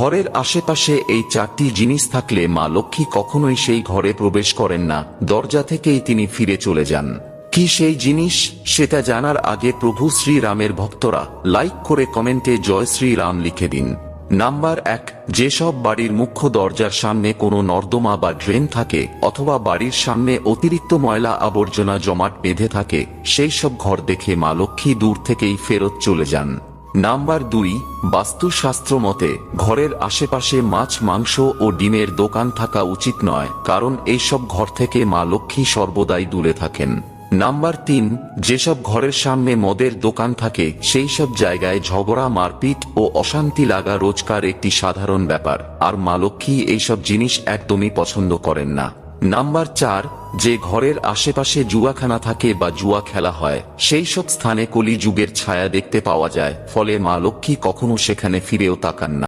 ঘরের আশেপাশে এই চারটি জিনিস থাকলে মা লক্ষ্মী কখনোই সেই ঘরে প্রবেশ করেন না, দরজা থেকেই তিনি ফিরে চলে যান। কি সেই জিনিস, সেটা জানার আগে প্রভু শ্রীরামের ভক্তরা লাইক করে কমেন্টে জয় শ্রীরাম লিখে দিন। নাম্বার 1, যেসব বাড়ির মুখ্য দরজার সামনে কোনো নর্দমা বা ড্রেন থাকে অথবা বাড়ির সামনে অতিরিক্ত ময়লা আবর্জনা জমাট বেঁধে থাকে, সেই সব ঘর দেখে মা লক্ষ্মী দূর থেকেই ফেরত চলে যান। নাম্বার 2, বাস্তুশাস্ত্র মতে ঘরের আশেপাশে মাছ, মাংস ও ডিমের দোকান থাকা উচিত নয়, কারণ এইসব ঘর থেকে মা লক্ষ্মী সর্বদাই দূরে থাকেন। নাম্বার 3, যেসব ঘরের সামনে মদের দোকান থাকে সেই সব জায়গায় ঝগড়া, মারপিট ও অশান্তি লাগা রোজকার একটি সাধারণ ব্যাপার, আর মা লক্ষ্মী এইসব জিনিস একদমই পছন্দ করেন না। নাম্বার 4, যে ঘরের আশেপাশে জুয়াখানা থাকে বা জুয়া খেলা হয় সেই সব স্থানে কলি যুগের ছায়া দেখতে পাওয়া যায়, ফলে মা লক্ষ্মী কখনো সেখানে ফিরেও তাকান না।